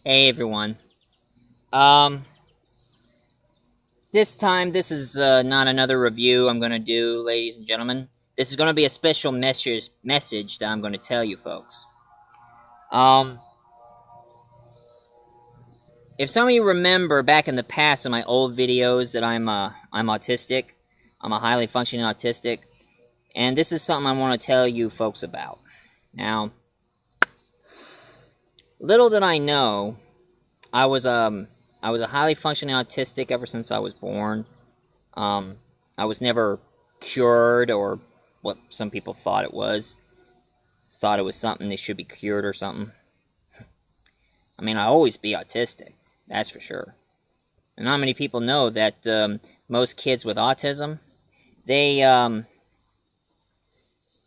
Hey everyone. Um, this time this is not another review I'm gonna do, ladies and gentlemen. This is gonna be a special message that I'm gonna tell you folks. Um, if some of you remember back in the past in my old videos that I'm autistic, I'm a highly functioning autistic, and this is something I want to tell you folks about. Now, little did I know, I was um I was a highly functioning autistic ever since I was born. Um, I was never cured, or what some people thought it was. Thought it was something that should be cured or something. I mean, I'll always be autistic, that's for sure. And not many people know that most kids with autism, they um,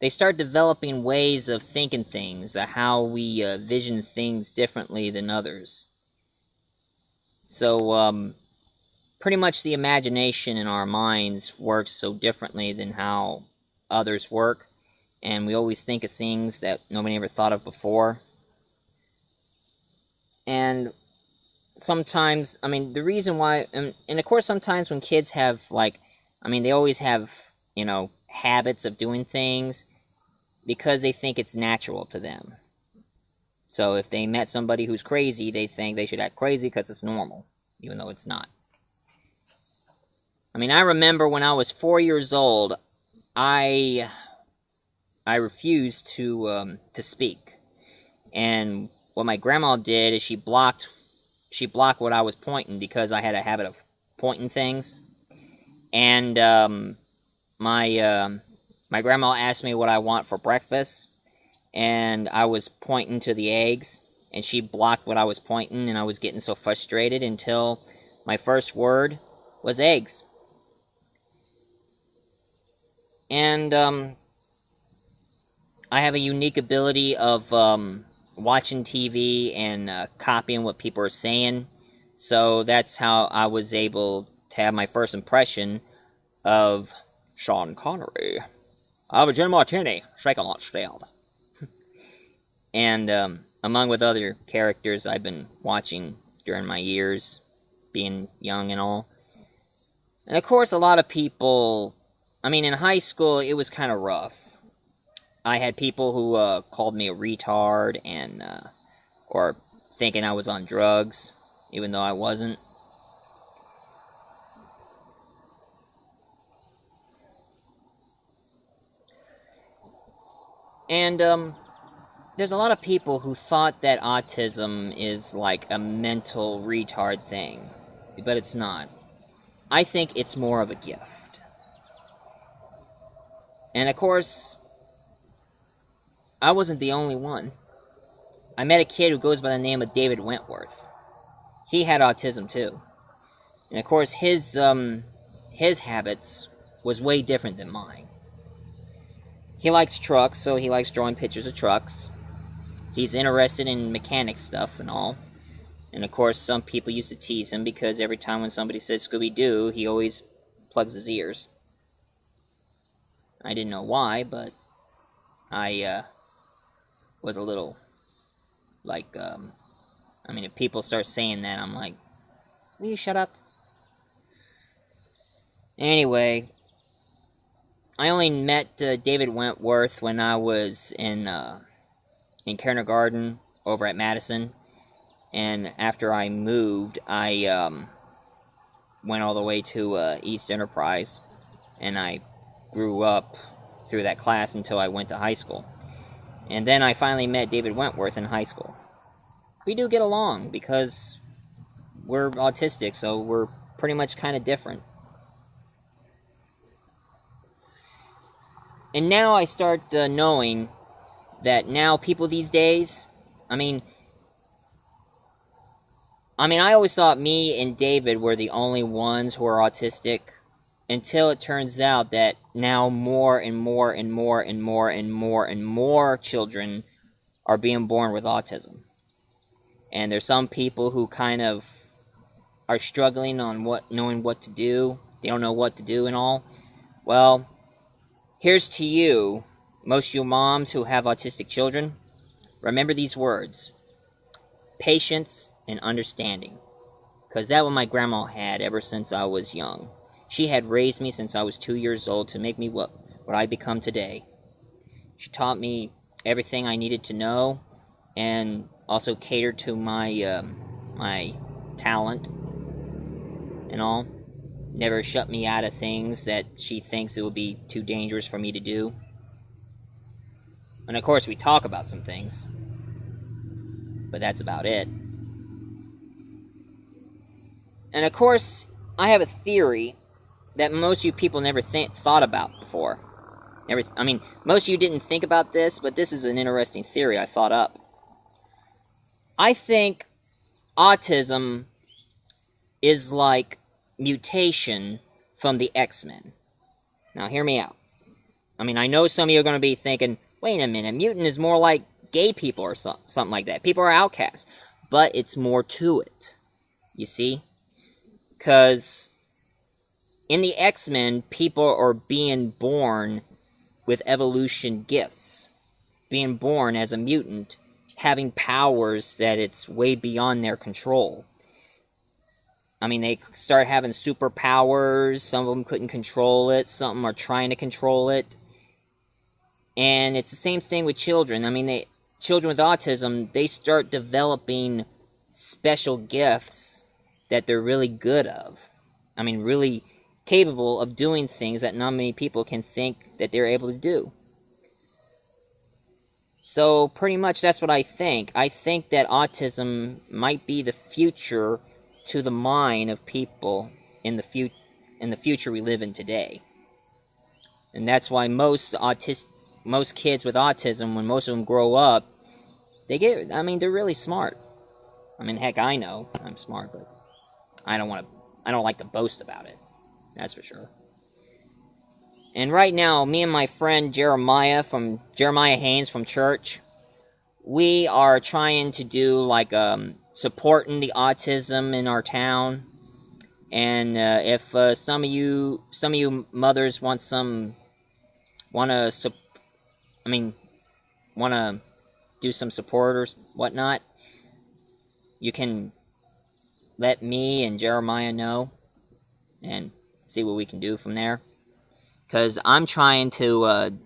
they start developing ways of thinking things, how we vision things differently than others. So pretty much the imagination in our minds works so differently than how others work, and we always think of things that nobody ever thought of before. And sometimes, I mean, the reason why, and of course, sometimes when kids have, like, I mean, they always have, habits of doing things because they think it's natural to them. So if they met somebody who's crazy, they think they should act crazy because it's normal, even though it's not. I mean, I remember when I was 4 years old, I I refused to speak, and what my grandma did is she blocked what I was pointing because I had a habit of pointing things, and my grandma asked me what I want for breakfast, and I was pointing to the eggs, and she blocked what I was pointing, and I was getting so frustrated until my first word was eggs. And I have a unique ability of watching TV and copying what people are saying. So that's how I was able to have my first impression of Sean Connery. I have a gin martini, shaken not stirred. And among with other characters I've been watching during my years, being young and all. And of course, a lot of people, I mean, in high school, it was kind of rough. I had people who called me a retard and or thinking I was on drugs, even though I wasn't. And there's a lot of people who thought that autism is like a mental retard thing, but it's not. I think it's more of a gift. And of course, I wasn't the only one. I met a kid who goes by the name of David Wentworth. He had autism too. And of course, his habits was way different than mine. He likes trucks, so he likes drawing pictures of trucks. He's interested in mechanic stuff and all. And of course, some people used to tease him because every time when somebody said Scooby-Doo, he always plugs his ears. I didn't know why, but I was a little, like, I mean, if people start saying that, I'm like, will you shut up? Anyway, I only met David Wentworth when I was in kindergarten over at Madison, and after I moved, I went all the way to East Enterprise, and I grew up through that class until I went to high school. And then I finally met David Wentworth in high school. We do get along because we're autistic, so we're pretty much kind of different. And now I start knowing that now people these days, I mean, I always thought me and David were the only ones who are autistic, until it turns out that now more and more and more and more and more and more children are being born with autism. And there's some people who kind of are struggling on knowing what to do. They don't know what to do and all. Well, here's to you, most of you moms who have autistic children. Remember these words: patience and understanding. Because that's what my grandma had ever since I was young. She had raised me since I was 2 years old to make me what I become today. She taught me everything I needed to know, and also catered to my my talent and all. Never shut me out of things that she thinks it would be too dangerous for me to do. And of course we talk about some things, but that's about it. And of course, I have a theory that most of you people never thought about before. Most of you didn't think about this, but this is an interesting theory I thought up. I think autism is like mutation from the X-Men. Now, hear me out. I know some of you are going to be thinking, wait a minute, mutant is more like gay people or something like that. People are outcasts. But it's more to it. You see? Because in the X-Men, people are being born with evolution gifts. Being born as a mutant, having powers that it's way beyond their control. They start having superpowers. Some of them couldn't control it. Some of them are trying to control it. And it's the same thing with children. Children with autism, they start developing special gifts that they're really good of. Really capable of doing things that not many people can think that they're able to do. So, pretty much that's what I think. I think that autism might be the future to the mind of people in the future we live in today. And that's why most kids with autism, when most of them grow up, they're really smart. Heck, I know I'm smart, but I don't like to boast about it. That's for sure. And right now, me and my friend Jeremiah Haynes from church, we are trying to do supporting the autism in our town. And if some of you mothers want to do some support or whatnot, you can let me and Jeremiah know and see what we can do from there. Because I'm trying to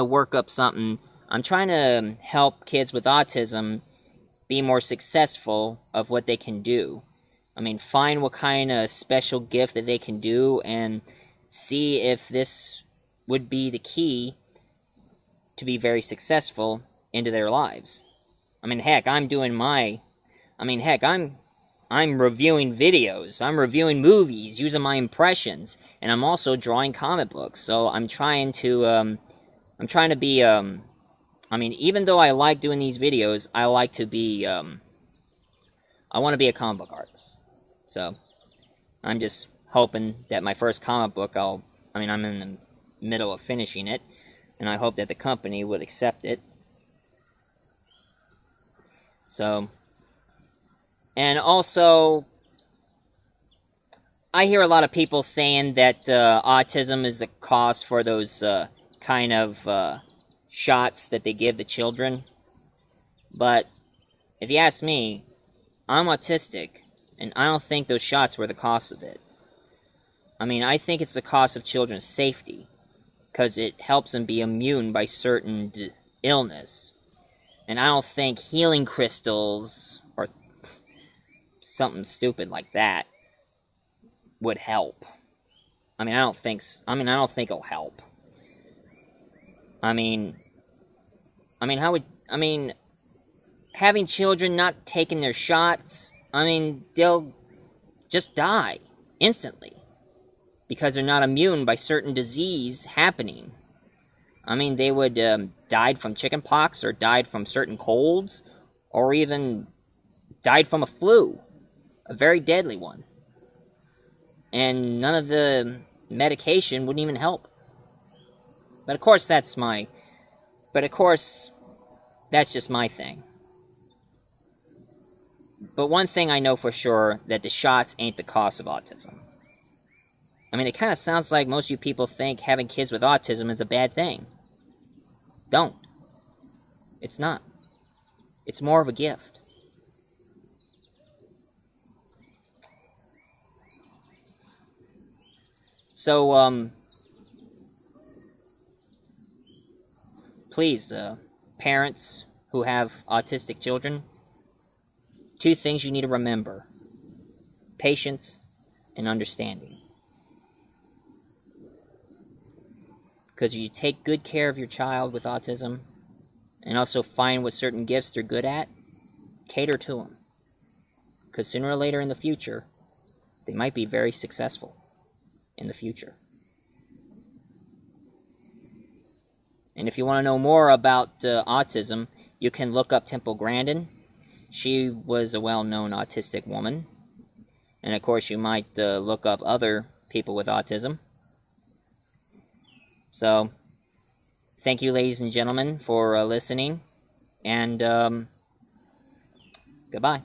work up something. I'm trying to help kids with autism be more successful of what they can do. Find what kind of special gift that they can do and see if this would be the key to be very successful into their lives. Heck, I'm reviewing videos, I'm reviewing movies, using my impressions, and I'm also drawing comic books. So I'm trying to be, even though I like doing these videos, I want to be a comic book artist. So I'm just hoping that my first comic book, I'm in the middle of finishing it, and I hope that the company would accept it. So, and also, I hear a lot of people saying that autism is the cause for those kind of shots that they give the children. But if you ask me, I'm autistic, and I don't think those shots were the cause of it. I think it's the cause of children's safety, because it helps them be immune by certain illness. And I don't think healing crystals or something stupid like that would help. I don't think it'll help. Having children not taking their shots, they'll just die instantly because they're not immune by certain disease happening. They would died from chickenpox, or died from certain colds, or even died from a flu, a very deadly one. And none of the medication wouldn't even help. But of course, that's just my thing. But one thing I know for sure, that the shots ain't the cause of autism. It kind of sounds like most of you people think having kids with autism is a bad thing. Don't. It's not. It's more of a gift. So, please, parents who have autistic children, 2 things you need to remember: patience and understanding. Because if you take good care of your child with autism, and also find what certain gifts they're good at, cater to them. Because sooner or later in the future, they might be very successful in the future. And if you want to know more about autism, you can look up Temple Grandin. She was a well-known autistic woman. And of course, you might look up other people with autism. So, thank you, ladies and gentlemen, for listening. And goodbye.